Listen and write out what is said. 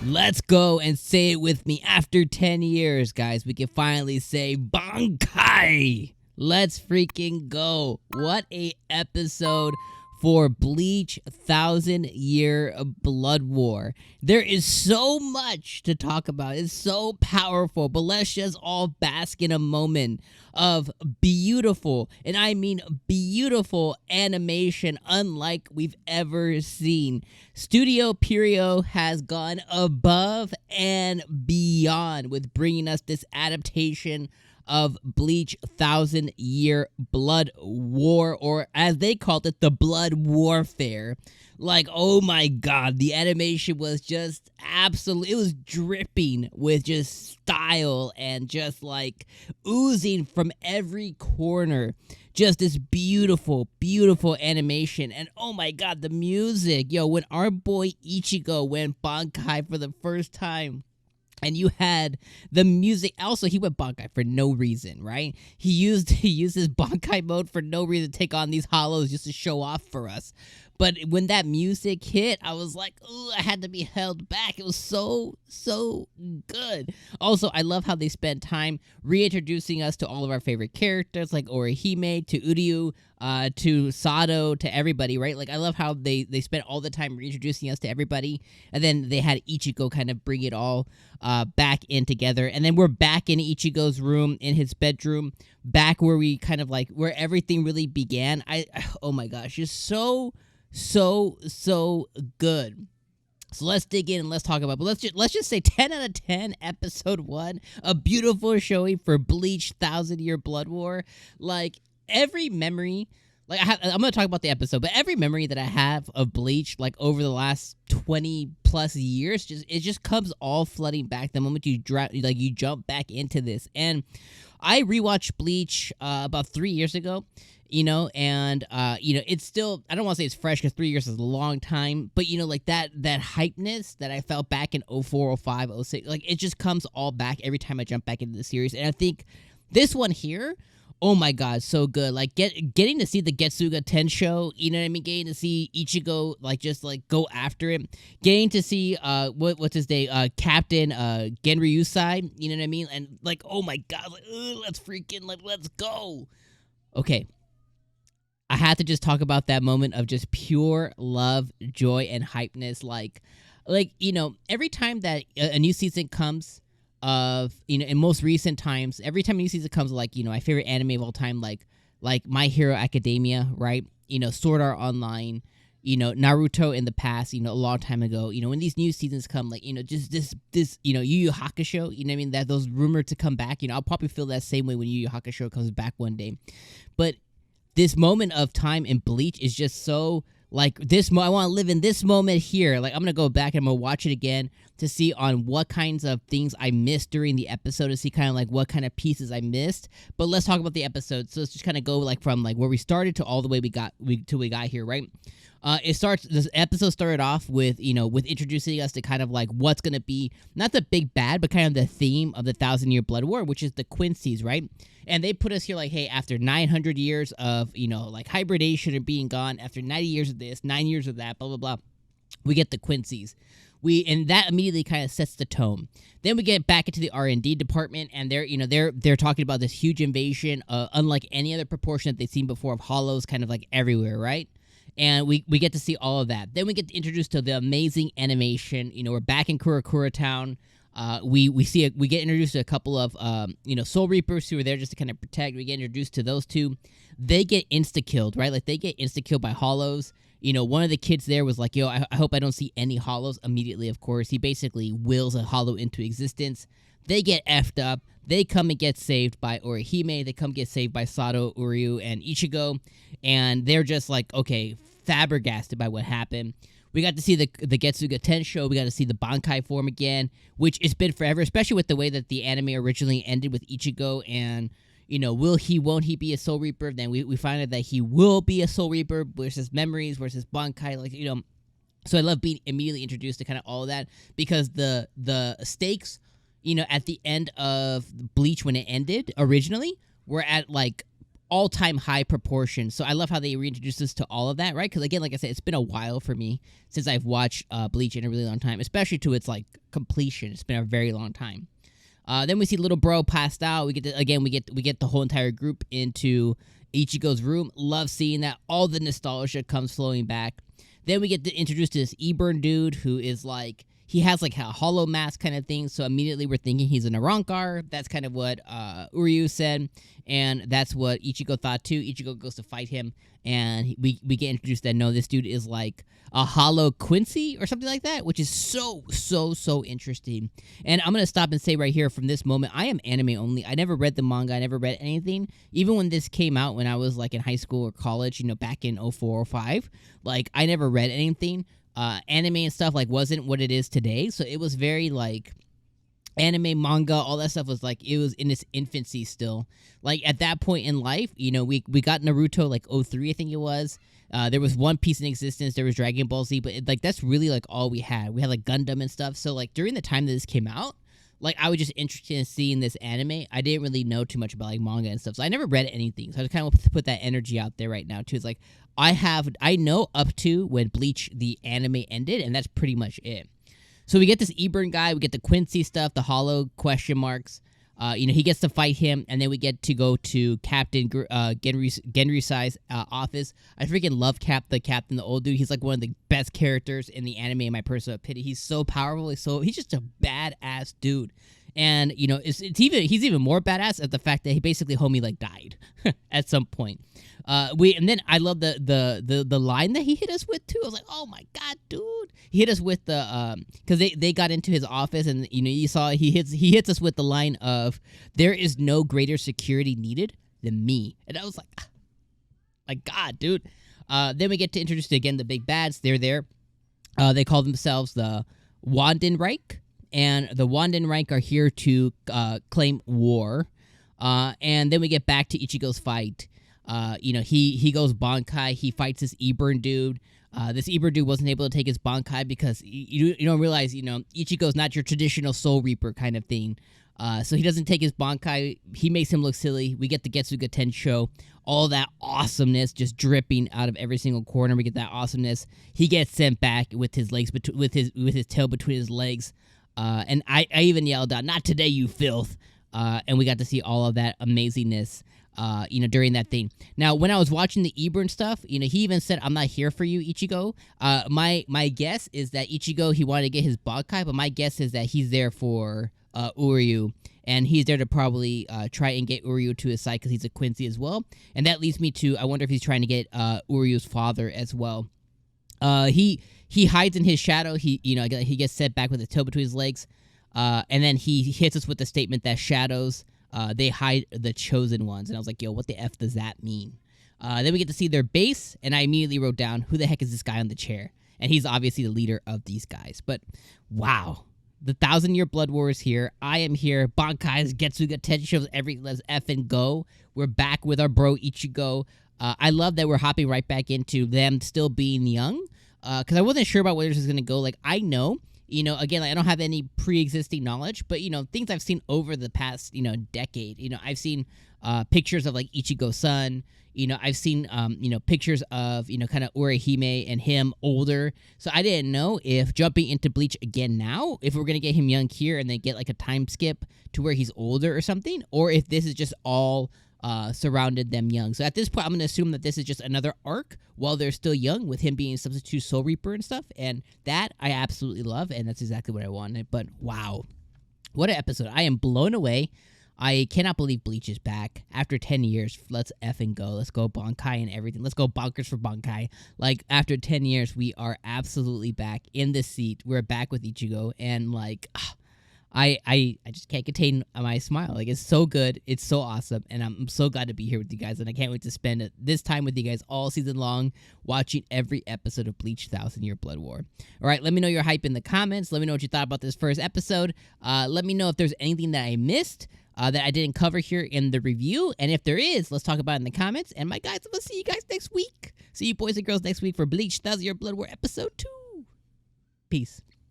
Let's go and say it with me. After 10 years, guys, we can finally say BANKAI. Let's freaking go. What a episode for Bleach 1,000-Year Blood War. There is so much to talk about. It's so powerful, but let's just all bask in a moment of beautiful, and I mean beautiful animation unlike we've ever seen. Studio Pierrot has gone above and beyond with bringing us this adaptation of Bleach 1,000-Year Blood War, or as they called it, the Blood Warfare. Like, oh my god, the animation was just absolutely, it was dripping with just style and just like oozing from every corner. Just this beautiful, beautiful animation. And oh my god, the music. Yo, when our boy Ichigo went BANKAI for the first time, and you had the music. Also, he went BANKAI for no reason, right? He used his BANKAI mode for no reason to take on these hollows just to show off for us. But when that music hit, I was like, ooh, I had to be held back. It was so good. Also, I love how they spent time reintroducing us to all of our favorite characters, like Orihime, to Uryu, to Sado, to everybody, right? Like, I love how they spent all the time reintroducing us to everybody, and then they had Ichigo kind of bring it all back in together. And then we're back in Ichigo's room, in his bedroom, back where we kind of like, where everything really began. Oh my gosh, just so good. So let's dig in and let's talk about it. But let's just say 10 out of 10, episode 1, a beautiful showing for Bleach 1,000-Year Blood War. Like, every memory, like I'm going to talk about the episode, but every memory that I have of Bleach, like over the last 20 plus years, it just comes all flooding back the moment you jump back into this. And I rewatched Bleach about 3 years ago. And it's still, I don't want to say it's fresh because 3 years is a long time, but like that hypeness that I felt back in 04, 05, 06, like it just comes all back every time I jump back into the series. And I think this one here, oh my god, so good. Like getting to see the Getsuga Tensho, you know what I mean? Getting to see Ichigo just go after it. Getting to see what's his name? Captain Genryusai, you know what I mean? And like, oh my god, let's go. Okay. I had to just talk about that moment of just pure love, joy, and hypeness. Like every time that a new season comes in most recent times, every time a new season comes, like, my favorite anime of all time, like My Hero Academia, right? Sword Art Online, Naruto in the past, a long time ago, when these new seasons come, like, just this, Yu Yu Hakusho, you know what I mean? That those rumored to come back, I'll probably feel that same way when Yu Yu Hakusho comes back one day. But this moment of time in Bleach is just so, like, I want to live in this moment here. Like, I'm going to go back and I'm going to watch it again to see on what kinds of things I missed during the episode, to see kind of like what kind of pieces I missed. But let's talk about the episode. So let's just kind of go like from like where we started to all the way we got here, right? This episode started off with, with introducing us to kind of like what's going to be, not the big bad, but kind of the theme of the 1,000-Year Blood War, which is the Quincy's, right? And they put us here like, hey, after 900 years of, like hibernation and being gone, after 90 years of this, 9 years of that, blah, blah, blah, we get the Quincy's. And that immediately kind of sets the tone. Then we get back into the R&D department, and they're talking about this huge invasion, unlike any other proportion that they've seen before, of hollows kind of like everywhere, right? And we get to see all of that. Then we get introduced to the amazing animation. We're back in Kurakura Town. We get introduced to a couple of Soul Reapers who are there just to kind of protect. We get introduced to those two. They get insta-killed, right? Like, they get insta-killed by hollows. One of the kids there was like, yo, I hope I don't see any hollows. Immediately, of course, he basically wills a hollow into existence. They get effed up. They come and get saved by Orihime. They come get saved by Sado, Uryu, and Ichigo. And they're just like, okay, flabbergasted by what happened. We got to see the Getsuga Tensho. We got to see the BANKAI form again, which it's been forever, especially with the way that the anime originally ended with Ichigo. And, won't he be a Soul Reaper? Then we find out that he will be a Soul Reaper versus memories versus BANKAI. Like, so I love being immediately introduced to kind of all of that, because the stakes, at the end of Bleach when it ended originally, were at like all-time high proportion. So I love how they reintroduced us to all of that, right? Because again, like I said, it's been a while for me since I've watched Bleach in a really long time, especially to its like completion. It's been a very long time. Then we see little bro passed out. We get we get the whole entire group into Ichigo's room. Love seeing that. All the nostalgia comes flowing back. Then we get introduced to this 𝐸𝐵𝐴 dude who is like, he has like a hollow mask kind of thing. So immediately we're thinking he's an Arankar. That's kind of what Uryu said. And that's what Ichigo thought too. Ichigo goes to fight him. And we get introduced that no, this dude is like a hollow Quincy or something like that, which is so interesting. And I'm going to stop and say right here from this moment, I am anime only. I never read the manga. I never read anything. Even when this came out when I was like in high school or college, you know, back in 04, 05, like I never read anything. Anime and stuff like wasn't what it is today. So it was very like anime, manga, all that stuff was like, it was in its infancy still. Like at that point in life, you know, we got Naruto like 03, I think it was. There was One Piece in existence. There was Dragon Ball Z, but like that's really like all we had. We had like Gundam and stuff. So like during the time that this came out, like I was just interested in seeing this anime. I didn't really know too much about like manga and stuff. So I never read anything. So I just kind of want to put that energy out there right now too. It's like I know up to when Bleach the anime ended, and that's pretty much it. So we get this 𝐸𝐵𝐴 guy, we get the Quincy stuff, the hollow question marks. You know, he gets to fight him, and then we get to go to Captain genryusai's office. I freaking love the captain, the old dude. He's like one of the best characters in the anime, in my personal opinion. He's so powerful. He's just a badass dude. And you know, he's even more badass at the fact that he basically homie like died at some point. And then I love the line that he hit us with too. I was like, oh my god, dude! He hit us with the because they got into his office, and you know, you saw he hits us with the line of, "There is no greater security needed than me," and I was like, my god, dude. Then we get to introduce again the big bads. They're there. They call themselves the Wandenreich. And the Wandenreich are here to claim war. And then we get back to Ichigo's fight. You know, he goes Bankai. He fights this 𝐸𝐵𝐴 dude. This 𝐸𝐵𝐴 dude wasn't able to take his Bankai because you don't realize, you know, Ichigo's not your traditional Soul Reaper kind of thing. So he doesn't take his Bankai. He makes him look silly. We get the Getsuga Tensho. All that awesomeness just dripping out of every single corner. We get that awesomeness. He gets sent back with his legs with his tail between his legs. And I even yelled out, "Not today, you filth!" And we got to see all of that amazingness, you know, during that thing. Now, when I was watching the 𝐸𝐵𝐴 stuff, you know, he even said, "I'm not here for you, Ichigo." My guess is that Ichigo, he wanted to get his Bankai, but my guess is that he's there for Uryu, and he's there to probably try and get Uryu to his side because he's a Quincy as well. And that leads me to, I wonder if he's trying to get Uryu's father as well. He hides in his shadow. He gets set back with his tail between his legs, and then he hits us with the statement that shadows they hide the chosen ones. And I was like, yo, what the f does that mean? Then we get to see their base, and I immediately wrote down, who the heck is this guy on the chair? And he's obviously the leader of these guys. But wow, the 1,000-year blood war is here. I am here. Bankai's Getsuga Tensho, let's f and go. We're back with our bro Ichigo. I love that we're hopping right back into them still being young. Because I wasn't sure about where this is going to go. Like, I know, you know, again, like, I don't have any pre-existing knowledge, but, you know, things I've seen over the past, you know, decade. You know, I've seen pictures of, like, Ichigo-san. You know, I've seen, you know, pictures of, you know, kind of Orihime and him older. So I didn't know if jumping into Bleach again now, if we're going to get him young here and then get, like, a time skip to where he's older or something, or if this is just all surrounded them young. So at this point, I'm going to assume that this is just another arc while they're still young, with him being a substitute Soul Reaper and stuff. And that I absolutely love, and that's exactly what I wanted. But wow, what an episode. I am blown away. I cannot believe Bleach is back after 10 years. Let's effing go. Let's go Bankai and everything. Let's go bonkers for Bankai. Like, after 10 years, we are absolutely back in the seat. We're back with Ichigo, and like, I just can't contain my smile. Like, it's so good. It's so awesome. And I'm so glad to be here with you guys. And I can't wait to spend this time with you guys all season long, watching every episode of Bleach 1,000-Year Blood War. All right, let me know your hype in the comments. Let me know what you thought about this first episode. Let me know if there's anything that I missed that I didn't cover here in the review. And if there is, let's talk about it in the comments. And my guys, I'm going to see you guys next week. See you boys and girls next week for Bleach 1,000-Year Blood War episode 2. Peace.